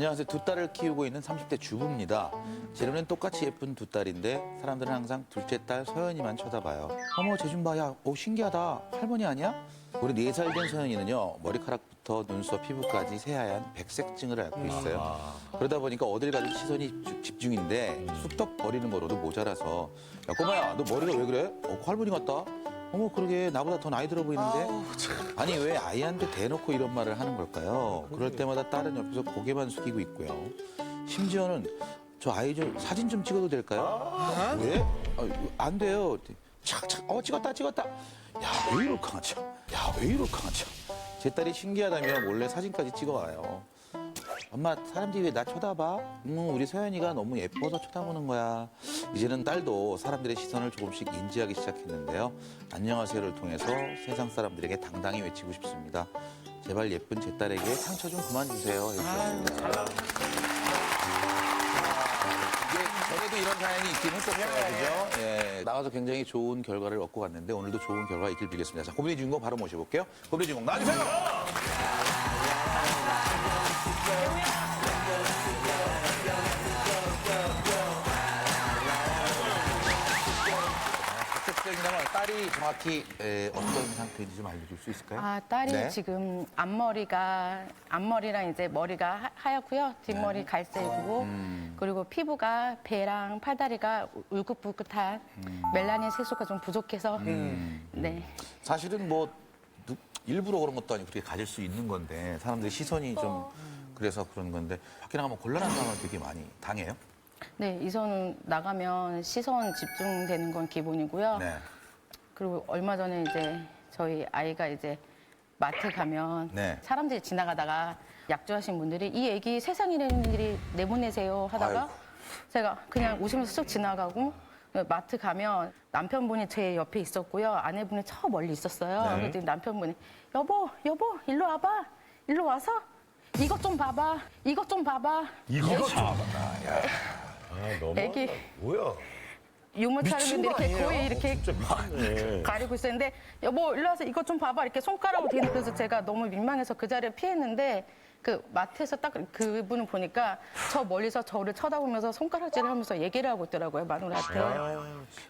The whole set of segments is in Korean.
안녕하세요. 두 딸을 키우고 있는 30대 주부입니다. 제 눈엔 똑같이 예쁜 두 딸인데 사람들은 항상 둘째 딸 서연이만 쳐다봐요. 어머 쟤 좀 봐. 야, 신기하다. 할머니 아니야? 우리 4살 된 서연이는요. 머리카락부터 눈썹, 피부까지 새하얀 백색증을 앓고 있어요. 그러다 보니까 어딜 가든 시선이 집중인데 쑥떡 버리는 거로도 모자라서 야 꼬마야 너 머리가 왜 그래? 할머니 같다. 어머 그러게 나보다 더 나이 들어 보이는데? 아니 왜 아이한테 대놓고 이런 말을 하는 걸까요? 그럴 때마다 딸은 옆에서 고개만 숙이고 있고요. 심지어는 저 아이 좀 사진 좀 찍어도 될까요? 왜? 안 돼요. 착착 찍었다. 야 왜 이럴까 참. 야 왜 이럴까 참. 제 딸이 신기하다며 몰래 사진까지 찍어와요. 엄마 사람들이 왜 나 쳐다봐? 우리 서연이가 너무 예뻐서 쳐다보는 거야. 이제는 딸도 사람들의 시선을 조금씩 인지하기 시작했는데요. 안녕하세요를 통해서 세상 사람들에게 당당히 외치고 싶습니다. 제발 예쁜 제 딸에게 상처 좀 그만 주세요. 전에도 이런 사연이 있긴 했었어요. 그죠? 예, 나가서 굉장히 좋은 결과를 얻고 갔는데 오늘도 좋은 결과 있길 빌겠습니다. 자, 고민의 주인공 바로 모셔볼게요. 고민의 주인공 나와주세요. 적극적이라면 딸이 정확히 어떤 상태인지 좀 알려줄 수 있을까요? 딸이 네. 지금 앞머리랑 이제 머리가 하얗고요. 뒷머리 갈색이고 그리고 피부가 배랑 팔다리가 울긋불긋한 멜라닌 색소가 좀 부족해서 네. 사실은 뭐 일부러 그런 것도 아니고 그렇게 가질 수 있는 건데 사람들의 시선이 좀 그래서 그런 건데 밖에 나가면 곤란한 상황을 되게 많이 당해요. 네, 이선은 나가면 시선 집중되는 건 기본이고요. 네. 그리고 얼마 전에 이제 저희 아이가 이제 마트 가면 네. 사람들이 지나가다가 약주하신 분들이 이 애기 세상이라는 일이 내보내세요 하다가 아이고. 제가 그냥 웃으면서 쓱 지나가고 마트 가면 남편분이 제 옆에 있었고요. 아내분이 저 멀리 있었어요. 네. 그랬더니 남편분이 여보 일로 와봐. 일로 와서 이것 좀 봐봐. 이것 좀 봐봐. 이거 참. 너무 애기 뭐야? 유모 차리는데 이렇게 아니에요? 거의 이렇게 진짜 미쳤네. 가리고 있었는데 여보 일로 와서 이것 좀 봐봐 이렇게 손가락으로 대는 그래서 제가 너무 민망해서 그 자리를 피했는데 그 마트에서 딱 그분을 보니까 저 멀리서 저를 쳐다보면서 손가락질을 하면서 얘기를 하고 있더라고요 마누라한테.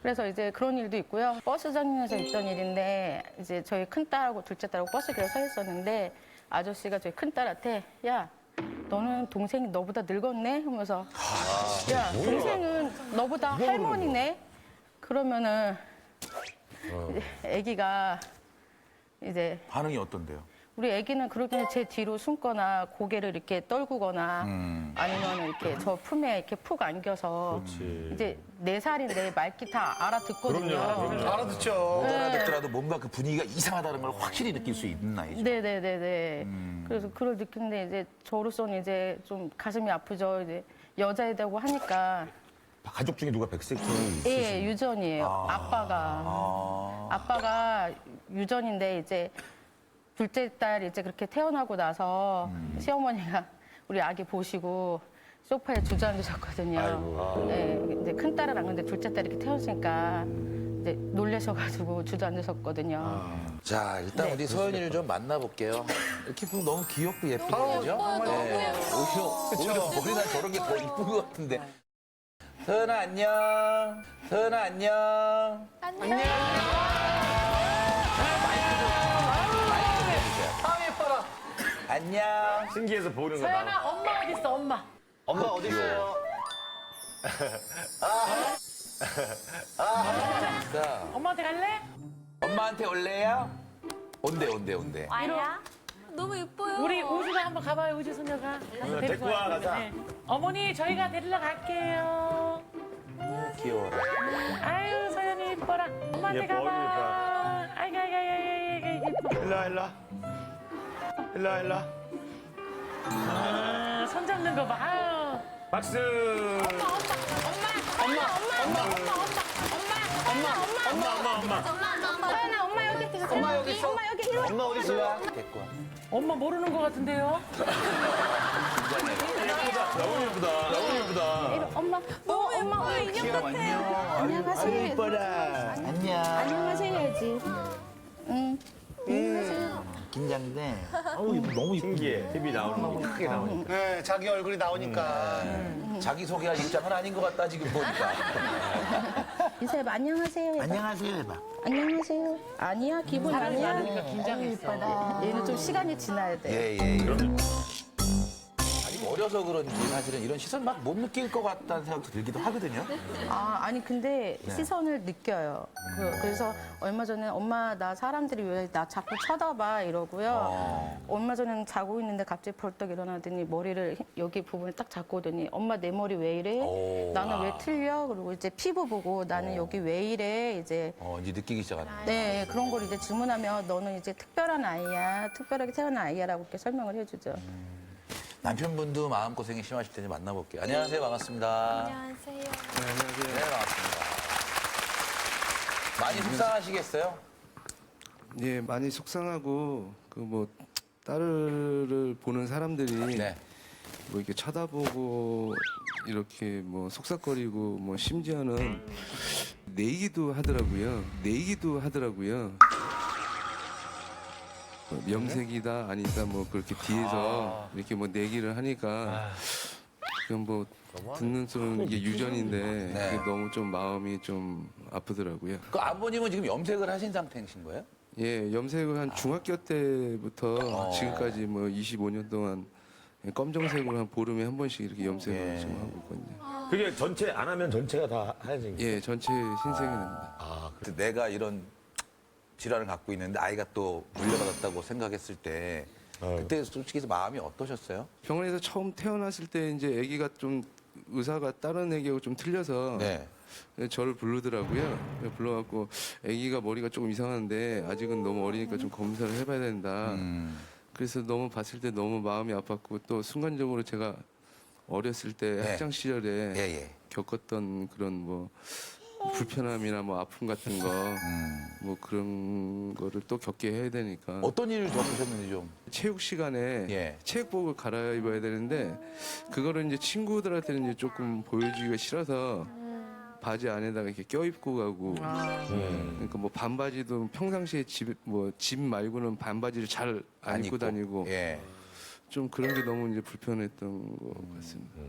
그래서 이제 그런 일도 있고요. 버스장에서 있던 일인데 이제 저희 큰 딸하고 둘째 딸하고 버스길에 서 있었는데 아저씨가 저희 큰 딸한테 야 너는 동생이 너보다 늙었네? 하면서 야 동생은 너보다 할머니네? 그러면은 이제 아기가 이제 반응이 어떤데요? 우리 아기는 그러더니 제 뒤로 숨거나 고개를 이렇게 떨구거나 아니면 이렇게 저 품에 이렇게 푹 안겨서 이제 4살인데 말귀 다 알아듣거든요. 알아듣죠. 못 알아듣더라도 뭔가 그 분위기가 이상하다는 걸 확실히 느낄 수 있는 나이죠. 네네네네. 그래서 그걸 느끼는데 이제 저로서는 이제 좀 가슴이 아프죠. 이제 여자애라고 하니까 가족 중에 누가 백색증이 있으신 예 유전이에요. 아빠가 유전인데 이제 둘째 딸 이제 그렇게 태어나고 나서 시어머니가 우리 아기 보시고 소파에 주저앉으셨거든요. 네, 이제 큰 딸은 안 그런데 둘째 딸이 이렇게 태어났으니까 이제 놀라셔가지고 주저앉으셨거든요. 자, 일단 우리 서연이를 좀 만나볼게요. 이렇게 보면 너무 귀엽고 예쁘죠? 네. 오히려 머리날 저런 게 더 이쁜 것 같은데. 서연아, 안녕. 서연아, 안녕. 안녕. 안녕. 신기해서 보는 거다. 서연아, 엄마 어디 있어? 엄마. 엄마 어디 있어요? 자, 엄마한테 갈래? 엄마한테 올래요? 온대. 아야? 너무 예뻐요. 우리 우주가 한번 가봐요. 우주 소녀가. 가서 데리고 와, 와요. 가자. 네. 어머니 저희가 데리러 갈게요. 귀여워라. 아유 서연이 이뻐라. 엄마한테 예뻐, 가봐. 아이고 예뻐. 일로 와. 아, 손 잡는 거 봐. 아유. 박수. 서연아, 엄마 여기 있어. 엄마 여기 있어. 엄마 여기 일로 와. 엄마 어디 있어? 데리고 와. 엄마 모르는 거 같은데요? 너무 예쁘다. 엄마. 엄마 인형 귀여워, 안녕. 안녕하세요. 안녕. 안녕하세요지. 응. 긴장돼. 너무 신기해. TV 나오는 거 크게 나오니까. 네, 자기 얼굴이 나오니까. 자기 소개할 입장은 아닌 것 같다 지금 보니까. 이세 안녕하세요. 해봐. 안녕하세요 해봐. 안녕하세요. 아니야 기분 아니야. 그러니까 긴장했어. 얘는 좀 시간이 지나야 돼. 예예. 아직 어려서 그런지 사실은 이런 시선 막 못 느낄 것 같다는 생각도 들기도 하거든요. 아니 근데 네. 시선을 느껴요. 그래서 얼마 전에 엄마 나 사람들이 왜 나 자꾸 쳐다봐 이러고요. 얼마 전에는 자고 있는데 갑자기 벌떡 일어나더니 머리를 여기 부분에 딱 잡고 오더니 엄마 내 머리 왜 이래? 오. 나는 왜 틀려? 그리고 이제 피부 보고 나는 여기 왜 이래? 이제 이제 느끼기 시작하네. 네 그런 걸 이제 질문하면 너는 이제 특별한 아이야, 특별하게 태어난 아이야라고 이렇게 설명을 해주죠. 남편분도 마음고생이 심하실 텐데 만나볼게요. 안녕하세요. 반갑습니다. 안녕하세요. 네, 반갑습니다. 많이 속상하시겠어요? 예, 많이 속상하고 그 뭐 딸을 보는 사람들이 네. 뭐 이렇게 쳐다보고 이렇게 뭐 속삭거리고 뭐 심지어는 내기도 하더라고요. 명색이다 아니다 뭐 그렇게 뒤에서 이렇게 뭐 내기를 하니까 그냥 뭐 듣는 수는 이게 유전인데 네. 그게 너무 좀 마음이 좀 아프더라고요. 그 아버님은 지금 염색을 하신 상태이신 거예요? 예, 염색을 한 중학교 때부터 지금까지 뭐 25년 동안 검정색으로 한 보름에 한 번씩 이렇게 염색을 예. 좀 하고 있거든요. 그게 전체 안 하면 전체가 다 하얀색이. 예, 전체 흰색이 됩니다. 그래서 내가 이런 질환을 갖고 있는데 아이가 또 물려받았다고 생각했을 때 그때 솔직히 마음이 어떠셨어요? 병원에서 처음 태어났을 때 이제 아기가 좀 의사가 다른 아기하고 좀 틀려서 네. 저를 부르더라고요. 불러갖고 아기가 머리가 조금 이상한데 아직은 너무 어리니까 좀 검사를 해봐야 된다. 그래서 너무 봤을 때 너무 마음이 아팠고 또 순간적으로 제가 어렸을 때 네. 학창 시절에 예. 겪었던 그런 뭐 불편함이나 뭐 아픔 같은 거 뭐 그런 거를 또 겪게 해야 되니까 어떤 일을 겪으셨는지 좀. 체육 시간에 예. 체육복을 갈아입어야 되는데 그거를 이제 친구들한테는 이제 조금 보여주기가 싫어서 바지 안에다가 이렇게 껴입고 가고 그러니까 뭐 반바지도 평상시에 집 말고는 반바지를 잘 안 입고 다니고 예. 좀 그런 게 너무 이제 불편했던 것 같습니다.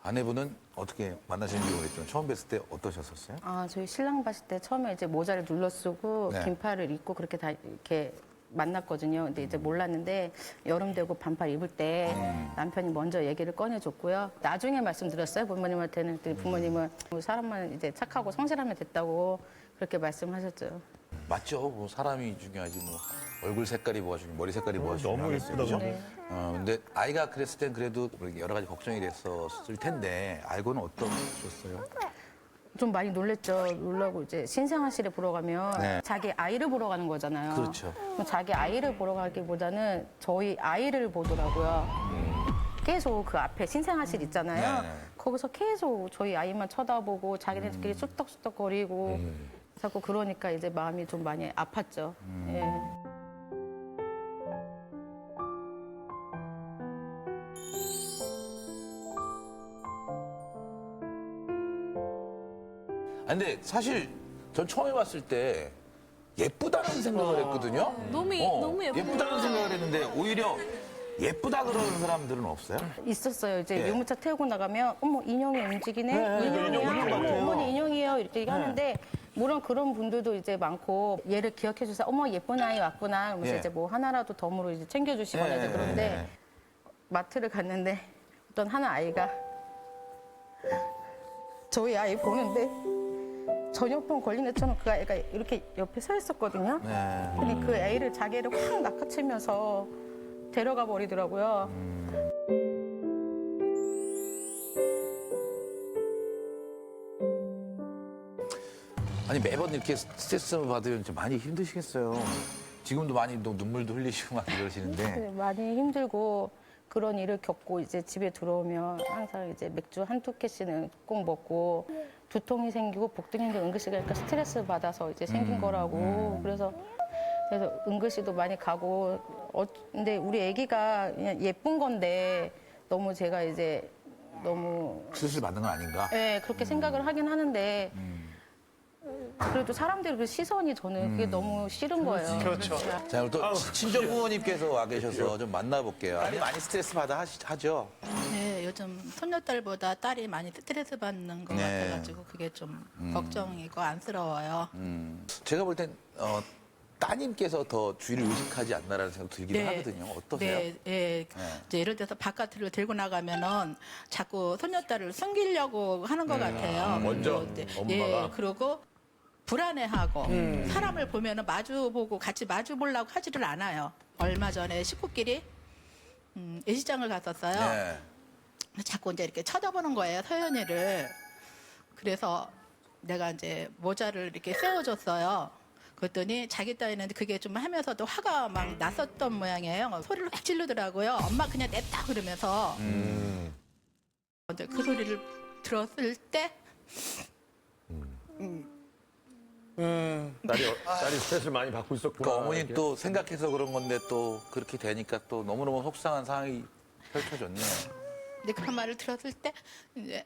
아내분은 어떻게 만나시는지 모르겠지만 처음 뵀을 때 어떠셨었어요? 저희 신랑 봤을 때 처음에 이제 모자를 눌러 쓰고 네. 긴팔을 입고 그렇게 다 이렇게 만났거든요. 근데 이제 몰랐는데 여름 되고 반팔 입을 때 남편이 먼저 얘기를 꺼내줬고요. 나중에 말씀드렸어요 부모님한테는. 그랬더니 부모님은 뭐 사람만 이제 착하고 성실하면 됐다고 그렇게 말씀하셨죠. 맞죠. 뭐 사람이 중요하지 뭐 얼굴 색깔이 뭐가 중요해, 머리 색깔이 뭐가 너무 중요하겠어요. 예쁘다, 그죠? 네. 근데 아이가 그랬을 땐 그래도 여러 가지 걱정이 됐었을 텐데 알고는 어떠셨어요? 좀 많이 놀랬죠. 놀라고 이제 신생아실에 보러 가면 네. 자기 아이를 보러 가는 거잖아요. 그렇죠. 그럼 자기 아이를 보러 가기보다는 저희 아이를 보더라고요. 계속 그 앞에 신생아실 있잖아요. 네. 거기서 계속 저희 아이만 쳐다보고 자기네들끼리 쑥덕쑥덕거리고 자꾸 그러니까 이제 마음이 좀 많이 아팠죠. 예. 근데 사실 전 처음에 봤을 때 예쁘다는 생각을 했거든요. 너무 예뻐요. 예쁘다는 생각을 했는데 오히려 예쁘다 그러는 사람들은 없어요? 있었어요. 이제 예. 유모차 태우고 나가면 어머 인형이 움직이네. 인형이야. 어머 어머니 인형이에요. 이렇게 얘기하는데 물론 그런 분들도 이제 많고 얘를 기억해 주세요. 어머 예쁜 아이 왔구나. 그러면서 예. 이제 뭐 하나라도 덤으로 이제 챙겨주시거나 이제 그런데 마트를 갔는데 어떤 하나 아이가 저희 아이 보는데 전염병 걸린 애처럼 그 아이가 이렇게 옆에 서 있었거든요. 네. 근데 그 애를 자기 애를 확 낚아채면서 데려가 버리더라고요. 아니 매번 이렇게 스트레스 받으면 좀 많이 힘드시겠어요. 지금도 많이 또 눈물도 흘리시고 막 이러시는데 네, 많이 힘들고 그런 일을 겪고 이제 집에 들어오면 항상 이제 맥주 한두 캔씩은 꼭 먹고 두통이 생기고 복통인데 응급실 가니까 스트레스 받아서 이제 생긴 거라고 그래서 응급실도 많이 가고 근데 우리 아기가 그냥 예쁜 건데 너무 제가 이제 너무 스트레스 받는 건 아닌가? 네, 그렇게 생각을 하긴 하는데 그래도 사람들이 그 시선이 저는 그게 너무 싫은 거예요. 그렇죠. 자, 오늘 또 친정 부모님께서 와 계셔서 좀 만나볼게요. 아니, 많이 스트레스 받아 하죠? 네, 요즘 손녀딸보다 딸이 많이 스트레스 받는 것 네. 같아가지고 그게 좀 걱정이고 안쓰러워요. 제가 볼 땐, 따님께서 더 주위를 의식하지 않나라는 생각 들기도 하거든요. 어떠세요? 네, 예. 이제 예를 들어서 바깥으로 들고 나가면은 자꾸 손녀딸을 숨기려고 하는 것 같아요. 먼저 그리고 엄마가? 예, 그리고 불안해하고 사람을 보면은 마주보고 같이 마주보려고 하지를 않아요. 얼마 전에 식구끼리 예식장을 갔었어요. 네. 자꾸 이제 이렇게 쳐다보는 거예요, 서연이를. 그래서 내가 이제 모자를 이렇게 세워줬어요. 그랬더니 자기 딸이는 그게 좀 하면서도 화가 막 났었던 모양이에요. 소리를 확 지르더라고요. 엄마 그냥 냈다 그러면서. 이제 그 소리를 들었을 때 딸이 스트레스를 많이 받고 있었구나. 그러니까 어머님 이렇게. 또 생각해서 그런 건데 또 그렇게 되니까 또 너무너무 속상한 상황이 펼쳐졌네요. 근데 그런 말을 들었을 때 이제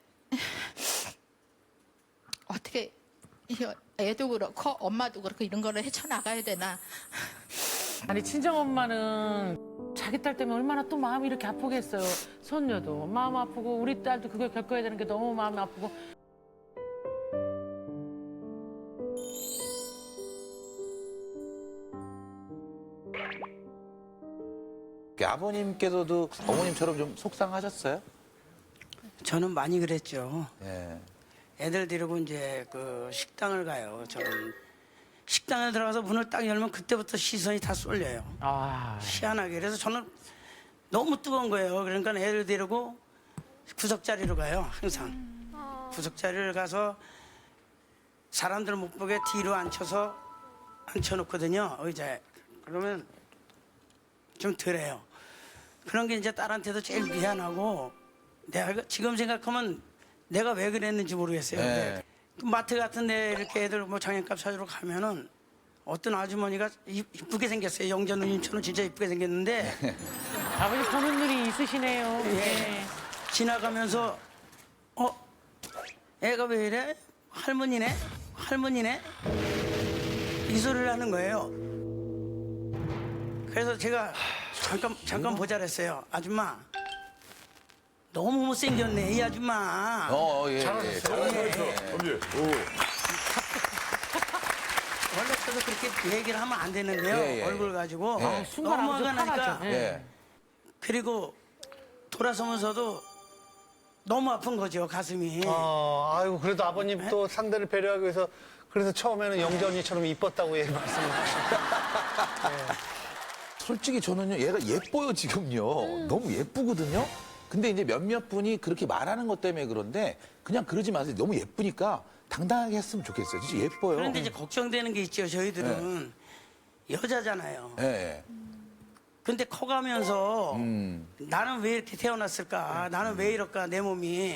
어떻게 이거 애도 그렇고 엄마도 그렇고 이런 거를 헤쳐나가야 되나. 아니 친정엄마는 자기 딸 때문에 얼마나 또 마음이 이렇게 아프겠어요. 손녀도 마음 아프고 우리 딸도 그걸 겪어야 되는 게 너무 마음이 아프고. 아버님께서도 어머님처럼 좀 속상하셨어요? 저는 많이 그랬죠. 예. 애들 데리고 이제 그 식당을 가요. 저는 식당에 들어가서 문을 딱 열면 그때부터 시선이 다 쏠려요. 아, 희한하게. 그래서 저는 너무 뜨거운 거예요. 그러니까 애들 데리고 구석자리로 가요. 항상. 구석자리를 가서 사람들 못 보게 뒤로 앉혀놓거든요. 의자에. 그러면 좀 덜해요. 그런 게 이제 딸한테도 제일 미안하고 내가 지금 생각하면 내가 왜 그랬는지 모르겠어요. 네. 그 마트 같은 데 이렇게 애들 뭐 장난감 사주러 가면은 어떤 아주머니가 이쁘게 생겼어요. 영자 누님처럼 진짜 이쁘게 생겼는데 아버지 보는 눈이 있으시네요. 예. 지나가면서 애가 왜 이래? 할머니네? 할머니네? 이 소리를 하는 거예요. 그래서 제가 잠깐 보자 그랬어요. 아줌마 너무 못생겼네 이 아줌마. 예. 잘하셨어요. 언제? 원래 저도 그렇게 얘기를 하면 안 되는데요. 예. 얼굴 가지고 예. 순간 너무 아버지 화가 나니까. 화나죠. 예. 예. 그리고 돌아서면서도 너무 아픈 거죠 가슴이. 아이고 그래도 아버님 또 상대를 배려하기 위해서 그래서 처음에는 영자 언니처럼 이뻤다고 말씀을 하시고. 솔직히 저는요, 얘가 예뻐요, 지금요. 너무 예쁘거든요? 근데 이제 몇몇 분이 그렇게 말하는 것 때문에 그런데 그냥 그러지 마세요. 너무 예쁘니까 당당하게 했으면 좋겠어요. 진짜 예뻐요. 그런데 이제 걱정되는 게 있죠. 저희들은 여자잖아요. 예. 근데 커가면서 나는 왜 이렇게 태어났을까? 나는 왜 이럴까? 내 몸이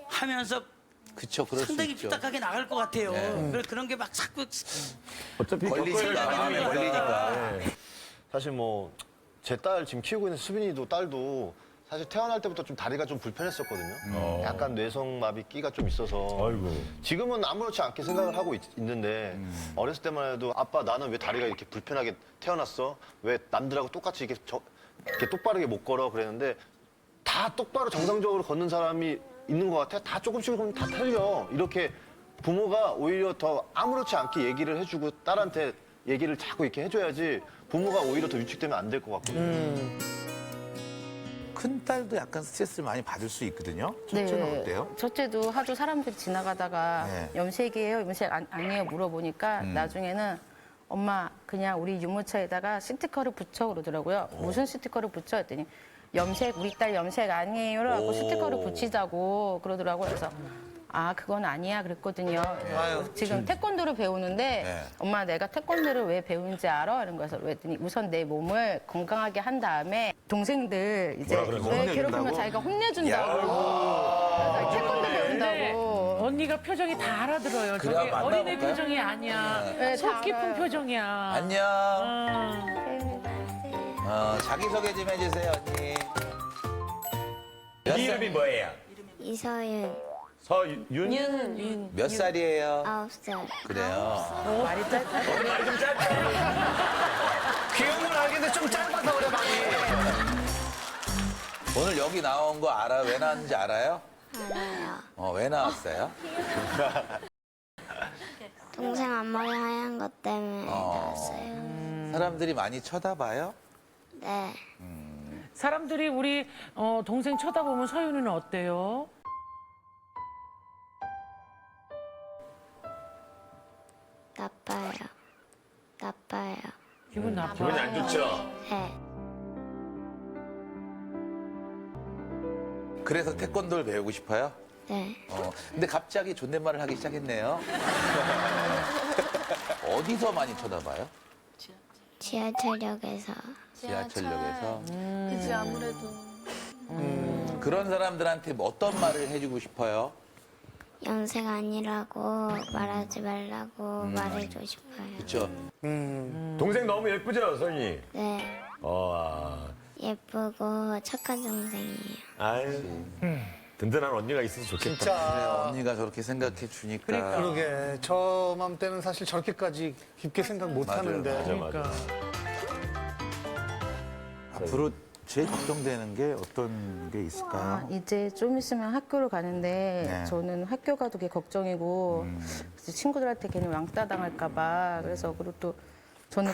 하면서 그쵸, 그럴 수 상당히 있죠. 삐딱하게 나갈 것 같아요. 네. 그런 게 막 자꾸 어차피 걸리니까. 겪어야 걸리니까. 네. 사실 뭐 제 딸 지금 키우고 있는 수빈이도 딸도 사실 태어날 때부터 좀 다리가 좀 불편했었거든요. 약간 뇌성마비 끼가 좀 있어서 아이고. 지금은 아무렇지 않게 생각을 하고 있는데 어렸을 때만 해도 아빠 나는 왜 다리가 이렇게 불편하게 태어났어? 왜 남들하고 똑같이 이렇게 똑바르게 못 걸어? 그랬는데 다 똑바로 정상적으로 걷는 사람이 있는 것 같아요. 다 조금씩은 다 틀려. 이렇게 부모가 오히려 더 아무렇지 않게 얘기를 해주고 딸한테 얘기를 자꾸 이렇게 해줘야지 부모가 오히려 더 위축되면 안 될 것 같거든요. 큰 딸도 약간 스트레스를 많이 받을 수 있거든요. 첫째는 어때요? 첫째도 하도 사람들이 지나가다가 네. 염색이에요? 염색 아니에요? 물어보니까 나중에는 엄마 그냥 우리 유모차에다가 스티커를 붙여 그러더라고요. 무슨 스티커를 붙여 했더니 염색 우리 딸 염색 아니에요라고 오. 스티커를 붙이자고 그러더라고요. 그래서 아 그건 아니야 그랬거든요. 지금 태권도를 배우는데 네. 엄마 내가 태권도를 왜 배우는지 알아? 이런 거에서 그랬더니 우선 내 몸을 건강하게 한 다음에 동생들 이제 뭐라 그랬어? 왜 괴롭히면 자기가 혼내준다고. 그래서 태권도 배운다고. 언니가 표정이 다 알아들어요. 그래, 저게 만나볼까요? 어린애 표정이 아니야. 네, 속 다 깊은 알아요. 표정이야. 안녕. 어. 자기소개 좀 해주세요, 언니. 네 이름이 뭐예요? 이서윤, 서윤? 몇 살이에요? 9살. 그래요. 말이 짧다. 귀여운 건 알겠는데 좀 짧아서 그래 많이. 오늘 여기 나온 거 알아요? 왜 나왔는지 알아요? 알아요. 왜 나왔어요? 동생 앞머리 하얀 것 때문에 나왔어요. 사람들이 많이 쳐다봐요? 네. 사람들이 우리 동생 쳐다보면 서윤이는 어때요? 나빠요. 나빠요. 기분 나빠. 기분이 안 좋죠? 네. 그래서 태권도를 배우고 싶어요? 네. 근데 갑자기 존댓말을 하기 시작했네요. 어디서 많이 쳐다봐요? 지하철역에서. 지하철역에서. 그지 아무래도. 그런 사람들한테 뭐 어떤 말을 해주고 싶어요? 연세가 아니라고 말하지 말라고 말해주고 싶어요. 그렇죠. 동생 너무 예쁘죠, 서윤이? 네. 예쁘고 착한 동생이에요. 아유, 든든한 언니가 있어서 좋겠다. 진짜. 언니가 저렇게 생각해 주니까. 그러게 저 맘때는 사실 저렇게까지 깊게 생각 못 맞아요. 하는데. 맞아. 앞으로 제일 걱정되는 게 어떤 게 있을까요? 이제 좀 있으면 학교를 가는데 네. 저는 학교 가도 되게 걱정이고 그래서 친구들한테 괜히 왕따 당할까봐 그래서 그리고 또 저는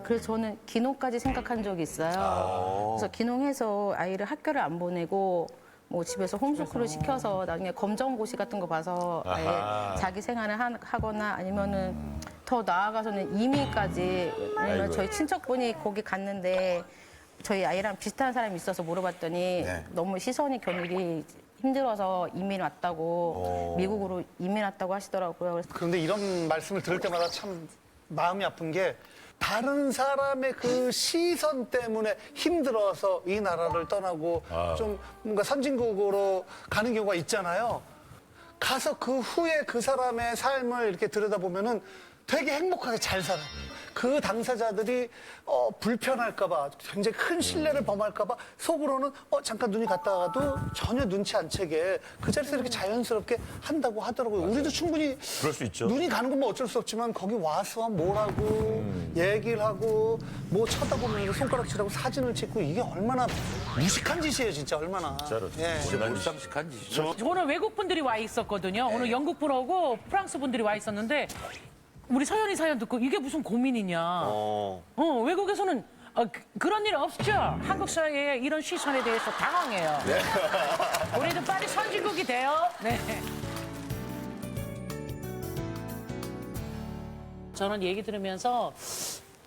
그래서 저는 기농까지 생각한 적이 있어요. 그래서 기농해서 아이를 학교를 안 보내고 뭐 집에서 홈스쿨을 시켜서 나중에 검정고시 같은 거 봐서 아예 아하. 자기 생활을 하거나 아니면은 더 나아가서는 이민까지 왜냐면 아이고. 저희 친척분이 거기 갔는데 저희 아이랑 비슷한 사람이 있어서 물어봤더니 네. 너무 시선이 겨누기 힘들어서 이민 왔다고 미국으로 이민 왔다고 하시더라고요. 그래서 그런데 이런 말씀을 들을 때마다 참 마음이 아픈 게 다른 사람의 그 시선 때문에 힘들어서 이 나라를 떠나고 좀 뭔가 선진국으로 가는 경우가 있잖아요. 가서 그 후에 그 사람의 삶을 이렇게 들여다보면은 되게 행복하게 잘 살아요. 그 당사자들이 불편할까봐 굉장히 큰 신뢰를 범할까봐 속으로는 잠깐 눈이 갔다가도 전혀 눈치 안 채게 그 자리에서 이렇게 자연스럽게 한다고 하더라고요. 우리도 충분히 그럴 수 있죠. 눈이 가는 건 뭐 어쩔 수 없지만 거기 와서 뭐라고 얘기를 하고 뭐 쳐다보면서 손가락질하고 사진을 찍고 이게 얼마나 무식한 짓이에요 진짜 얼마나. 진짜로. 예. 진짜 몰상식한 짓이죠. 오늘 외국 분들이 와 있었거든요. 오늘 영국 분하고 프랑스 분들이 와 있었는데 우리 서연이 사연 듣고 이게 무슨 고민이냐. 외국에서는 그런 일 없죠. 한국 사회에 이런 시선에 대해서 당황해요. 우리도 빨리 선진국이 돼요. 네. 저는 얘기 들으면서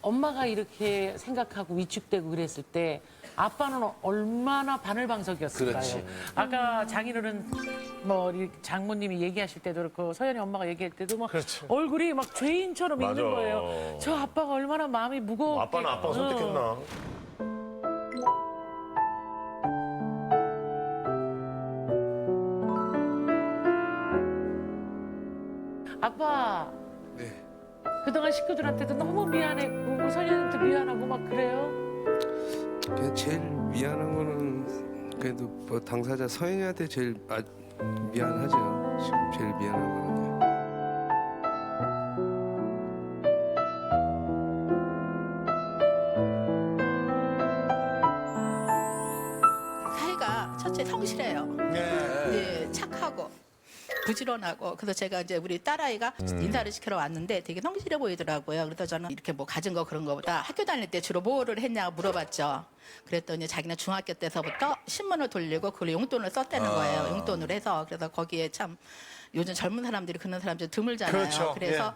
엄마가 이렇게 생각하고 위축되고 그랬을 때 아빠는 얼마나 바늘방석이었을까요? 그렇지. 아까 장인어른 뭐 우리 장모님이 얘기하실 때도 그렇고 서연이 엄마가 얘기할 때도 막 그렇죠. 얼굴이 막 죄인처럼 맞아. 있는 거예요. 저 아빠가 얼마나 마음이 무거워. 아빠는 아빠가 선택했나? 아빠 네. 그동안 식구들한테도 너무 미안했고 우리 서연이한테 미안하고 막 그래요. 그냥 제일 미안한 거는 그래도 뭐 당사자 서연이한테 제일 미안하죠. 지금 제일 미안한 거는. 사이가 첫째 성실해요. 예. 예, 착하고 부지런하고 그래서 제가 이제 우리 딸아이가 인사를 시키러 왔는데 되게 성실해 보이더라고요. 그래서 저는 이렇게 뭐 가진 거 그런 거보다 학교 다닐 때 주로 뭐를 했냐 물어봤죠. 그랬더니 자기는 중학교 때서부터 신문을 돌리고 그걸 용돈을 썼다는 거예요. 용돈을 해서 그래서 거기에 참 요즘 젊은 사람들이 그런 사람들 드물잖아요. 그렇죠. 그래서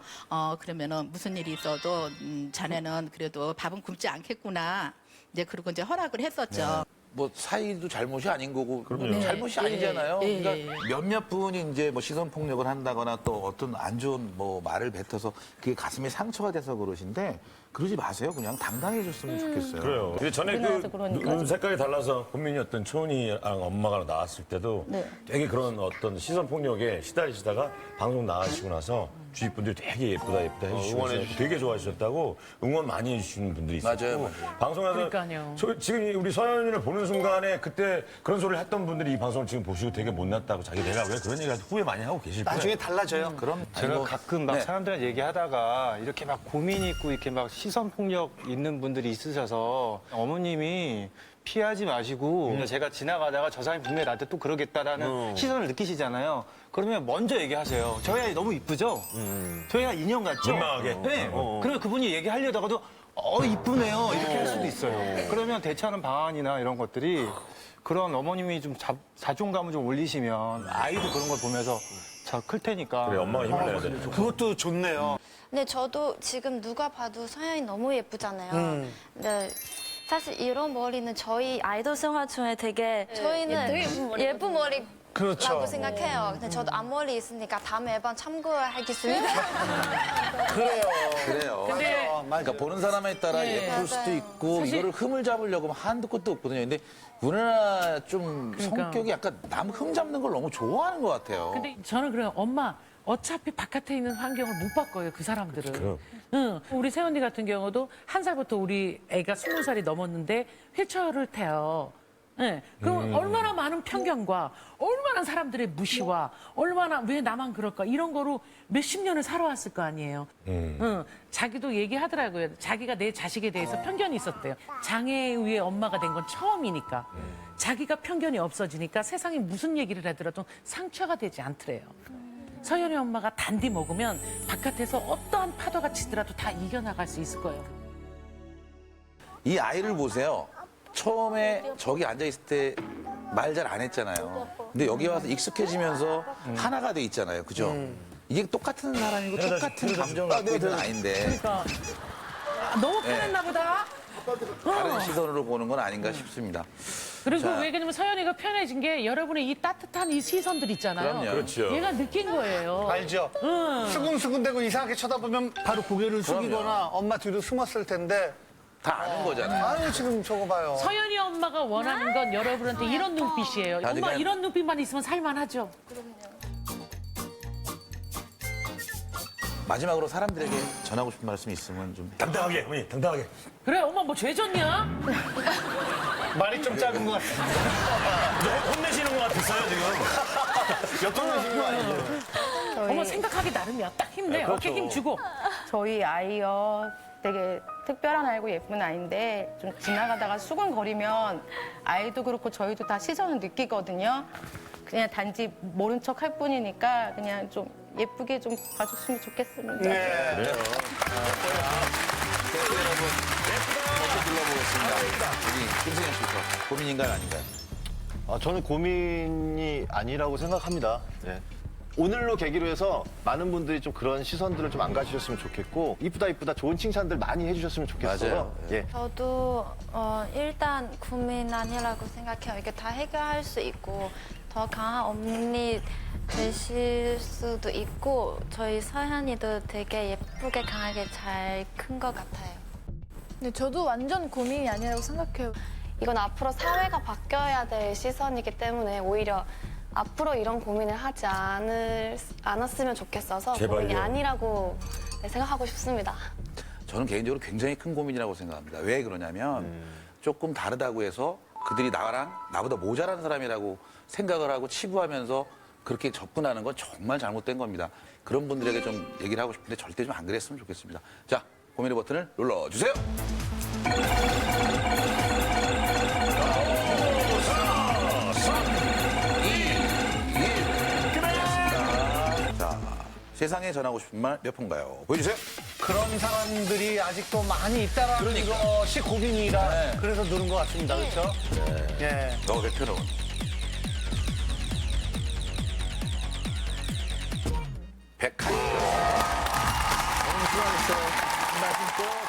그러면은 무슨 일이 있어도 자네는 그래도 밥은 굶지 않겠구나. 이제 그리고 이제 허락을 했었죠. 뭐 사이도 잘못이 아닌 거고 그럼요. 잘못이 아니잖아요. 네. 그러니까 몇몇 분이 이제 뭐 시선 폭력을 한다거나 또 어떤 안 좋은 뭐 말을 뱉어서 그게 가슴에 상처가 돼서 그러신데 그러지 마세요. 그냥 당당해졌으면 좋겠어요. 그래요. 근데 전에 우리나라에서 그러니까 눈 색깔이 달라서 고민이었던 초은이랑 엄마가 나왔을 때도 네. 되게 그런 어떤 시선 폭력에 시달리시다가 방송 나가시고 나서 주위 분들이 되게 예쁘다 해주시고 응원해주시고. 되게 좋아하셨다고 응원 많이 해주시는 분들이 있었고 맞아요. 방송에서 그러니까요. 지금 우리 서현이를 보는 순간에 그때 그런 소리를 했던 분들이 이 방송을 지금 보시고 되게 못났다고 자기 내가 왜 그런 얘기를 후회 많이 하고 계실 거예요. 나중에 달라져요. 그럼 제가 아이고, 가끔 막 네. 사람들이랑 얘기하다가 이렇게 막 고민 있고 이렇게 막 시선 폭력 있는 분들이 있으셔서 어머님이 피하지 마시고 제가 지나가다가 저 사람이 분명히 나한테 또 그러겠다라는 시선을 느끼시잖아요. 그러면 먼저 얘기하세요. 저희 아이 너무 이쁘죠? 저희 아이 인형 같죠? 민망하게. 네. 그러면 그분이 얘기하려다가도 이쁘네요. 이렇게 할 수도 있어요. 그러면 대처하는 방안이나 이런 것들이 그런 어머님이 좀 자존감을 좀 올리시면 아이도 그런 걸 보면서 자, 클 테니까. 그래, 엄마가 힘을 내야 돼. 그것도 좋네요. 근데 저도 지금 누가 봐도 서현이 너무 예쁘잖아요. 근데 사실 이런 머리는 저희 아이돌 생활 중에 되게 저희는 예쁜 머리라고 그렇죠. 생각해요. 근데 저도 앞머리 있으니까 다음 앨범 참고하겠습니다. 그래요. 근데 그러니까 보는 사람에 따라 네. 예쁠 수도 맞아요. 있고 사실- 이거를 흠을 잡으려고 하면 한도 끝도 없거든요. 근데 우리나라 좀 그러니까. 성격이 약간 남 흠 잡는 걸 너무 좋아하는 것 같아요. 근데 저는 그래요. 엄마, 어차피 바깥에 있는 환경을 못 바꿔요, 그 사람들은. 그럼. 응. 우리 세연이 같은 경우도 1살부터 우리 애가 20살이 넘었는데 휠체어를 타요. 네. 그럼 얼마나 많은 편견과 얼마나 사람들의 무시와 얼마나 왜 나만 그럴까 이런 거로 몇십 년을 살아왔을 거 아니에요. 응. 자기도 얘기하더라고요. 자기가 내 자식에 대해서 편견이 있었대요. 장애에 의해 엄마가 된 건 처음이니까. 자기가 편견이 없어지니까 세상에 무슨 얘기를 하더라도 상처가 되지 않더래요. 서연이 엄마가 단디 먹으면 바깥에서 어떠한 파도가 치더라도 다 이겨나갈 수 있을 거예요. 이 아이를 보세요. 처음에 저기 앉아있을 때 말 잘 안 했잖아요. 근데 여기 와서 익숙해지면서 하나가 돼 있잖아요. 그죠? 이게 똑같은 사람이고 똑같은 감정을 갖고 있는 아이인데 그러니까 너무 편했나 보다. 다른 시선으로 보는 건 아닌가 싶습니다. 그리고 자. 왜냐면 서연이가 편해진 게 여러분의 이 따뜻한 이 시선들 있잖아요. 그럼요. 그렇죠. 얘가 느낀 거예요. 알죠? 수근수근대고 이상하게 쳐다보면 바로 고개를 숙이거나 엄마 뒤로 숨었을 텐데 다 아는 거잖아요. 아유 지금 저거 봐요. 서연이 엄마가 원하는 건 여러분한테 이런 눈빛이에요. 아니, 엄마 그냥- 이런 눈빛만 있으면 살만하죠. 마지막으로 사람들에게 전하고 싶은 말씀이 있으면 좀 당당하게, 어머니, 당당하게. 그래 엄마 뭐 죄졌냐? 말이 좀 작은 것 같아요. 혼내시는 것 같았어요, 지금. 역동내신 거 아니에요? 엄마 생각하기 나름이야. 딱 힘내. 어깨 힘 주고. 저희 아이요 되게 특별한 아이고 예쁜 아이인데 좀 지나가다가 수근거리면 아이도 그렇고 저희도 다 시선을 느끼거든요. 그냥 단지 모른 척 할 뿐이니까 그냥 좀 예쁘게 좀 봐줬으면 좋겠습니다. 네. 이렇게 불러보겠습니다. 우리 김승현 씨부터 고민인가요, 아닌가요? 저는 고민이 아니라고 생각합니다. 네. 오늘로 계기로 해서 많은 분들이 좀 그런 시선들을 좀 안 가지셨으면 좋겠고 이쁘다 이쁘다 좋은 칭찬들 많이 해주셨으면 좋겠어요. 맞아요. 예. 저도 일단 고민 아니라고 생각해요. 이게 다 해결할 수 있고 더 강한 어머니 되실 수도 있고 저희 서현이도 되게 예쁘게 강하게 잘 큰 것 같아요. 근데 저도 완전 고민이 아니라고 생각해요. 이건 앞으로 사회가 바뀌어야 될 시선이기 때문에 오히려 앞으로 이런 고민을 하지 않았으면 좋겠어서 고민이 제발요. 아니라고 생각하고 싶습니다. 저는 개인적으로 굉장히 큰 고민이라고 생각합니다. 왜 그러냐면 조금 다르다고 해서 그들이 나보다 모자란 사람이라고 생각을 하고 치부하면서 그렇게 접근하는 건 정말 잘못된 겁니다. 그런 분들에게 좀 얘기를 하고 싶은데 절대 좀 안 그랬으면 좋겠습니다. 자, 고민의 버튼을 눌러주세요. 자, 세상에 전하고 싶은 말 몇 분가요? 보여주세요. 그런 사람들이 아직도 많이 있다라는 그러니까. 것이 고민이라 네. 그래서 누른 것 같습니다. 그렇죠? 예. 너 대표는 100칸. 오늘 수고하셨어요. 한 말씀 꼭